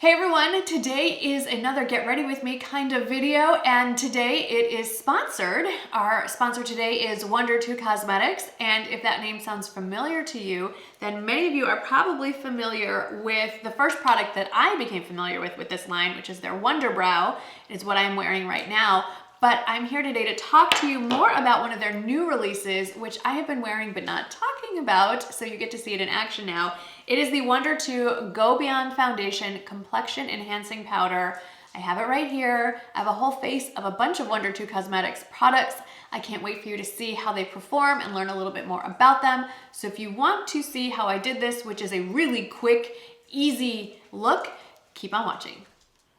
Hey everyone, today is another get ready with me kind of video, and today it is sponsored. Our sponsor today is Wunder2 Cosmetics, and if that name sounds familiar to you, then many of you are probably familiar with the first product that I became familiar with this line, which is their Wonder Brow. It's what I'm wearing right now. But I'm here today to talk to you more about one of their new releases, which I have been wearing but not talking about, so you get to see it in action now. It is the Wunder2 Go Beyond Foundation Complexion Enhancing Powder. I have it right here. I have a whole face of a bunch of Wunder2 Cosmetics products. I can't wait for you to see how they perform and learn a little bit more about them. So if you want to see how I did this, which is a really quick, easy look, keep on watching.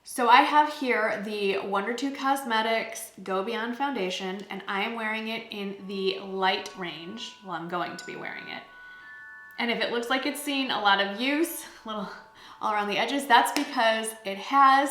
So I have here the Wunder2 Cosmetics Go Beyond Foundation, and I am wearing it in the light range. Well, I'm going to be wearing it. And if it looks like it's seen a lot of use, a little all around the edges, that's because it has.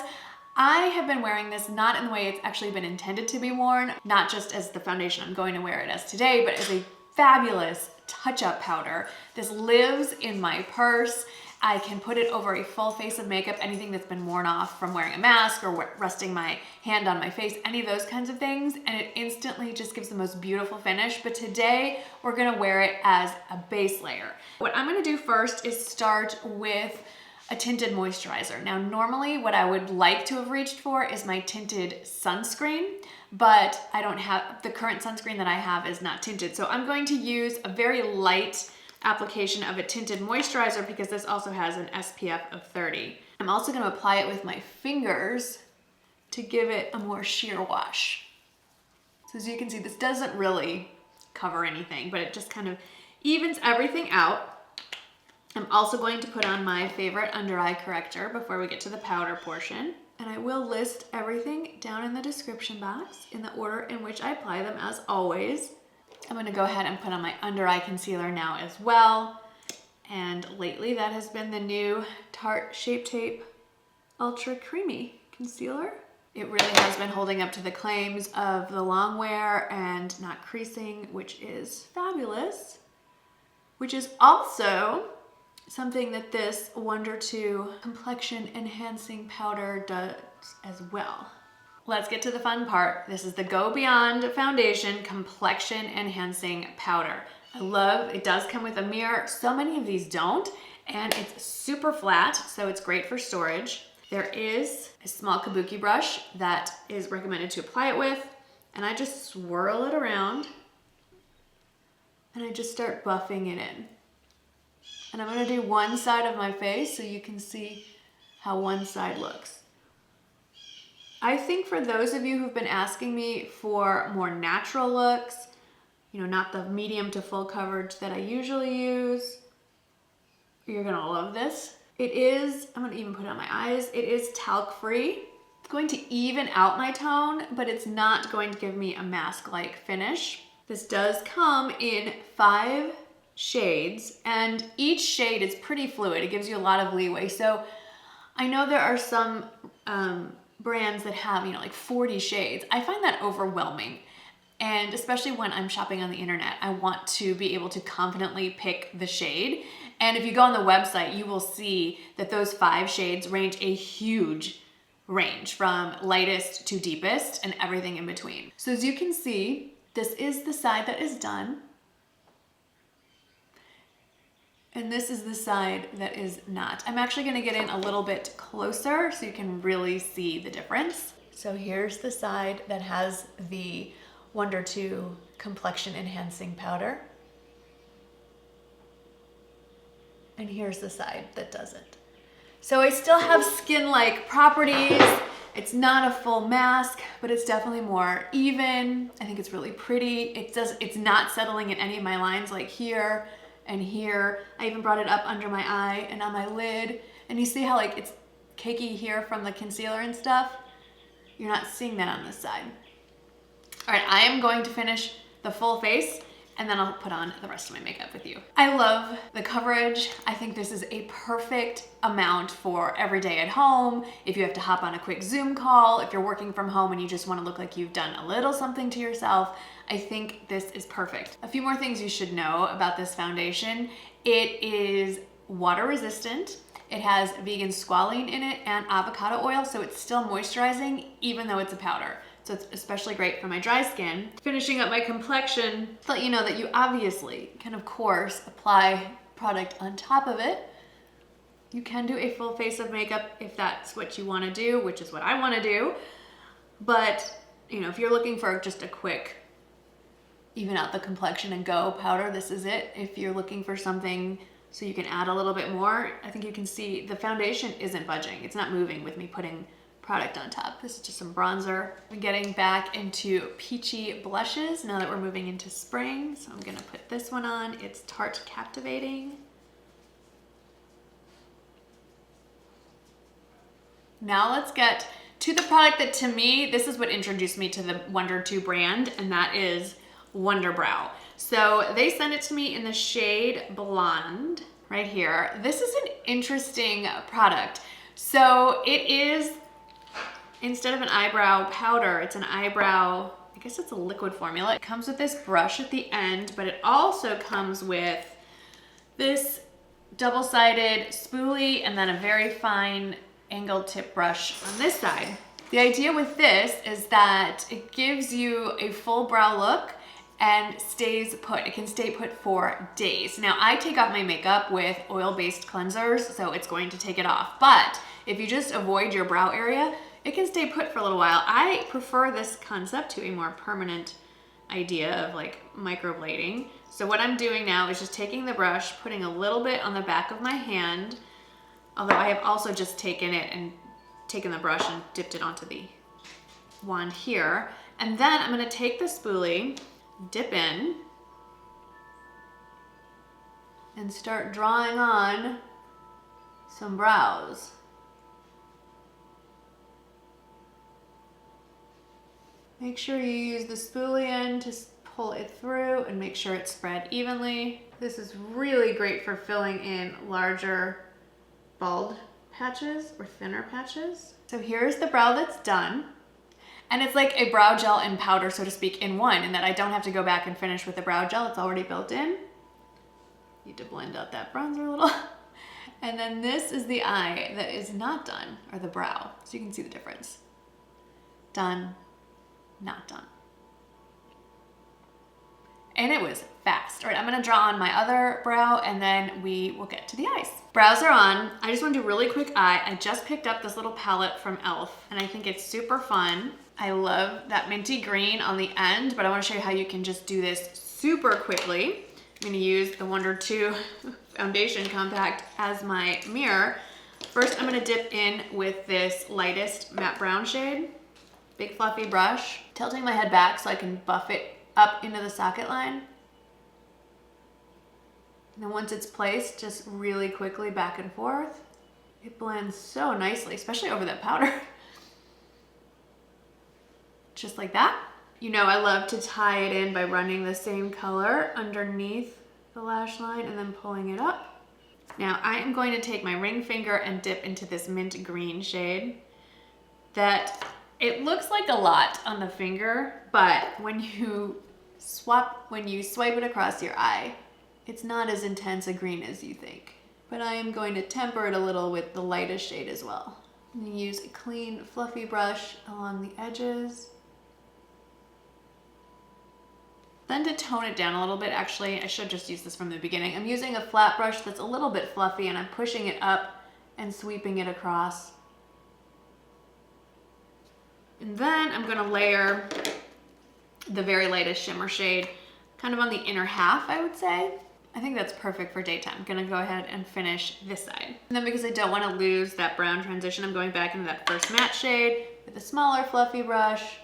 I have been wearing this not in the way it's actually been intended to be worn, not just as the foundation I'm going to wear it as today, but as a fabulous touch-up powder. This lives in my purse. I can put it over a full face of makeup, anything that's been worn off from wearing a mask or resting my hand on my face, any of those kinds of things, and it instantly just gives the most beautiful finish. But today we're gonna wear it as a base layer. What I'm gonna do first is start with a tinted moisturizer. Now, normally what I would like to have reached for is my tinted sunscreen, but I don't have, the current sunscreen that I have is not tinted. So I'm going to use a very light application of a tinted moisturizer because this also has an SPF of 30. I'm also going to apply it with my fingers to give it a more sheer wash. So as you can see, this doesn't really cover anything, but it just kind of evens everything out. I'm also going to put on my favorite under eye corrector before we get to the powder portion. And I will list everything down in the description box in the order in which I apply them, as always. I'm gonna go ahead and put on my under eye concealer now as well. And lately that has been the new Tarte Shape Tape Ultra Creamy Concealer. It really has been holding up to the claims of the long wear and not creasing, which is fabulous. Which is also something that this Wunder2 Complexion Enhancing Powder does as well. Let's get to the fun part. This is the Go Beyond Foundation Complexion Enhancing Powder. I love, it does come with a mirror. So many of these don't, and it's super flat, so it's great for storage. There is a small kabuki brush that is recommended to apply it with, and I just swirl it around, and I just start buffing it in. And I'm gonna do one side of my face so you can see how one side looks. I think for those of you who've been asking me for more natural looks, you know, not the medium to full coverage that I usually use, you're gonna love this. It is, I'm gonna even put it on my eyes, it is talc free. It's going to even out my tone, but it's not going to give me a mask-like finish. This does come in 5 shades, and each shade is pretty fluid. It gives you a lot of leeway. So I know there are some brands that have, you know, like 40 shades. I find that overwhelming. And especially when I'm shopping on the internet, I want to be able to confidently pick the shade. And if you go on the website, you will see that those 5 shades range a huge range from lightest to deepest and everything in between. So as you can see, this is the side that is done. And this is the side that is not. I'm actually gonna get in a little bit closer so you can really see the difference. So here's the side that has the Wunder2 Complexion Enhancing Powder. And here's the side that doesn't. So I still have skin-like properties. It's not a full mask, but it's definitely more even. I think it's really pretty. It's not settling in any of my lines like here and here. I even brought it up under my eye and on my lid. And you see how like it's cakey here from the concealer and stuff? You're not seeing that on this side. All right, I am going to finish the full face and then I'll put on the rest of my makeup with you. I love the coverage. I think this is a perfect amount for every day at home. If you have to hop on a quick Zoom call, if you're working from home and you just wanna look like you've done a little something to yourself, I think this is perfect. A few more things you should know about this foundation. It is water resistant. It has vegan squalene in it and avocado oil, so it's still moisturizing even though it's a powder. So it's especially great for my dry skin. Finishing up my complexion, to let you know that you obviously can, of course, apply product on top of it. You can do a full face of makeup if that's what you want to do, which is what I want to do. But, you know, if you're looking for just a quick even out the complexion and go powder, this is it. If you're looking for something so you can add a little bit more, I think you can see the foundation isn't budging. It's not moving with me putting product on top. This is just some bronzer. I'm getting back into peachy blushes now that we're moving into spring. So I'm gonna put this one on. It's Tarte Captivating. Now let's get to the product that, to me, this is what introduced me to the Wunder2 brand, and that is Wonder Brow. So they sent it to me in the shade Blonde right here. This is an interesting product. So it is, instead of an eyebrow powder, it's an eyebrow, I guess it's a liquid formula. It comes with this brush at the end, but it also comes with this double-sided spoolie and then a very fine angled tip brush on this side. The idea with this is that it gives you a full brow look and stays put. It can stay put for days. Now, I take off my makeup with oil-based cleansers, so it's going to take it off. But if you just avoid your brow area, it can stay put for a little while. I prefer this concept to a more permanent idea of like microblading. So what I'm doing now is just taking the brush, putting a little bit on the back of my hand, although I have also just taken it and taken the brush and dipped it onto the wand here. And then I'm gonna take the spoolie, dip in, and start drawing on some brows. Make sure you use the spoolie end to pull it through and make sure it's spread evenly. This is really great for filling in larger bald patches or thinner patches. So here's the brow that's done. And it's like a brow gel and powder, so to speak, in one, in that I don't have to go back and finish with the brow gel. It's already built in. Need to blend out that bronzer a little. And then this is the eye that is not done, or the brow. So you can see the difference. Done, not done. And it was fast. All right, I'm gonna draw on my other brow and then we will get to the eyes. Brows are on. I just wanna do a really quick eye. I just picked up this little palette from e.l.f. and I think it's super fun. I love that minty green on the end, but I wanna show you how you can just do this super quickly. I'm gonna use the Wunder2 Foundation Compact as my mirror. First, I'm gonna dip in with this lightest matte brown shade. Big fluffy brush. Tilting my head back so I can buff it up into the socket line. And then once it's placed, just really quickly back and forth. It blends so nicely, especially over that powder. Just like that. You know, I love to tie it in by running the same color underneath the lash line and then pulling it up. Now I am going to take my ring finger and dip into this mint green shade that it looks like a lot on the finger, but when you swipe it across your eye, it's not as intense a green as you think. But I am going to temper it a little with the lightest shade as well. I'm going to use a clean, fluffy brush along the edges. Then to tone it down a little bit, actually, I should just use this from the beginning. I'm using a flat brush that's a little bit fluffy and I'm pushing it up and sweeping it across. And then I'm gonna layer the very lightest shimmer shade kind of on the inner half, I would say. I think that's perfect for daytime. I'm gonna go ahead and finish this side. And then because I don't wanna lose that brown transition, I'm going back into that first matte shade with a smaller fluffy brush,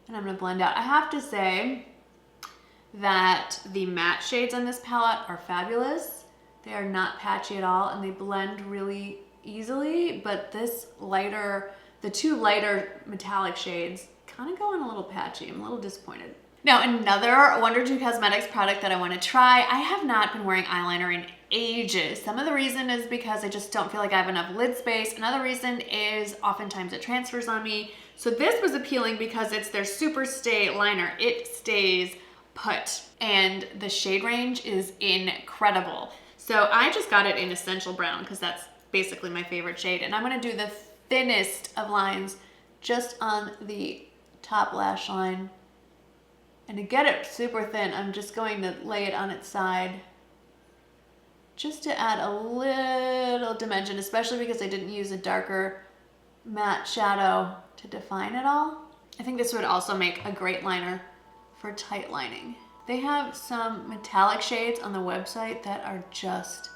and I'm gonna blend out. I have to say that the matte shades on this palette are fabulous. They are not patchy at all, and they blend really easily, but this lighter, the two lighter metallic shades kind of go on a little patchy. I'm a little disappointed. Now, another Wunder2 Cosmetics product that I want to try. I have not been wearing eyeliner in ages. Some of the reason is because I just don't feel like I have enough lid space. Another reason is oftentimes it transfers on me. So this was appealing because it's their Super Stay liner. It stays put, and the shade range is incredible. So I just got it in Essential Brown because that's basically my favorite shade. And I'm gonna do the thinnest of lines just on the top lash line. And to get it super thin, I'm just going to lay it on its side just to add a little dimension, especially because I didn't use a darker matte shadow to define it all. I think this would also make a great liner for tight lining. They have some metallic shades on the website that are just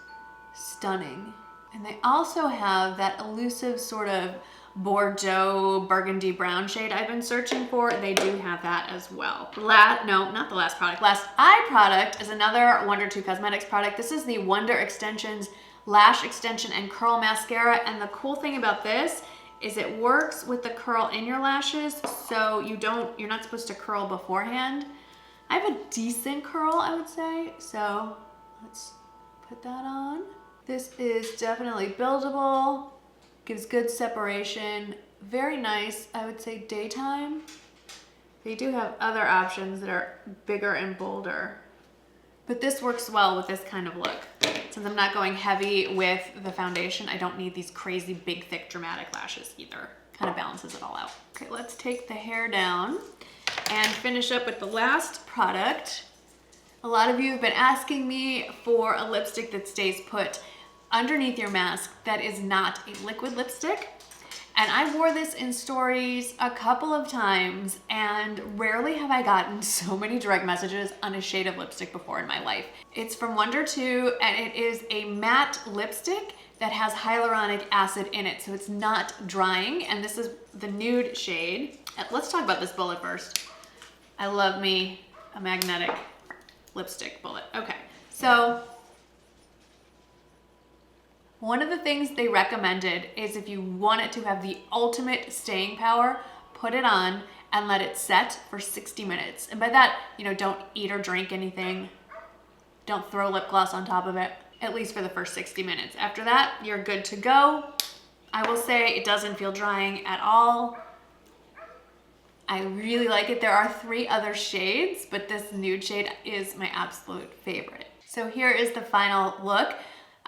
stunning. And they also have that elusive sort of Bordeaux burgundy brown shade I've been searching for. They do have that as well. No, not the last product. Last eye product is another Wunder2 Cosmetics product. This is the Wunder Extensions Lash Extension and Curl Mascara. And the cool thing about this is it works with the curl in your lashes, so you're not supposed to curl beforehand. I have a decent curl, I would say, so let's put that on. This is definitely buildable, gives good separation, very nice, I would say daytime. They do have other options that are bigger and bolder, but this works well with this kind of look. Since I'm not going heavy with the foundation, I don't need these crazy big, thick, dramatic lashes either. Kind of balances it all out. Okay, let's take the hair down and finish up with the last product. A lot of you have been asking me for a lipstick that stays put underneath your mask that is not a liquid lipstick. And I wore this in stories a couple of times, and rarely have I gotten so many direct messages on a shade of lipstick before in my life. It's from Wunder2, and it is a matte lipstick that has hyaluronic acid in it, so it's not drying, and this is the nude shade. Let's talk about this bullet first. I love me a magnetic lipstick bullet. Okay, so one of the things they recommended is if you want it to have the ultimate staying power, put it on and let it set for 60 minutes. And by that, don't eat or drink anything. Don't throw lip gloss on top of it, at least for the first 60 minutes. After that, you're good to go. I will say it doesn't feel drying at all. I really like it. There are 3 other shades, but this nude shade is my absolute favorite. So here is the final look.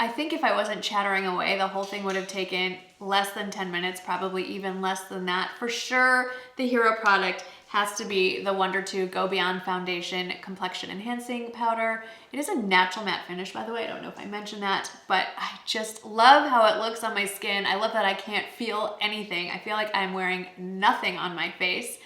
I think if I wasn't chattering away, the whole thing would have taken less than 10 minutes, probably even less than that. For sure, the hero product has to be the Wunder2 Go Beyond Foundation Complexion Enhancing Powder. It is a natural matte finish, by the way. I don't know if I mentioned that, but I just love how it looks on my skin. I love that I can't feel anything. I feel like I'm wearing nothing on my face,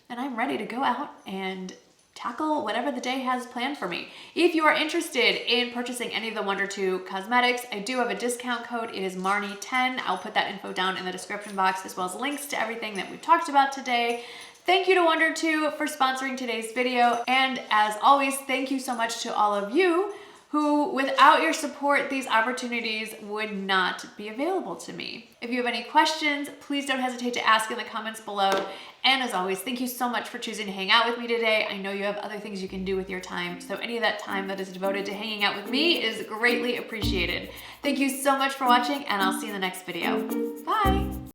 and I'm ready to go out and tackle whatever the day has planned for me. If you are interested in purchasing any of the Wunder2 cosmetics, I do have a discount code. It is Marnie10. I'll put that info down in the description box, as well as links to everything that we've talked about today. Thank you to Wunder2 for sponsoring today's video. And as always, thank you so much to all of you who, without your support, these opportunities would not be available to me. If you have any questions, please don't hesitate to ask in the comments below. And as always, thank you so much for choosing to hang out with me today. I know you have other things you can do with your time, so any of that time that is devoted to hanging out with me is greatly appreciated. Thank you so much for watching, and I'll see you in the next video. Bye.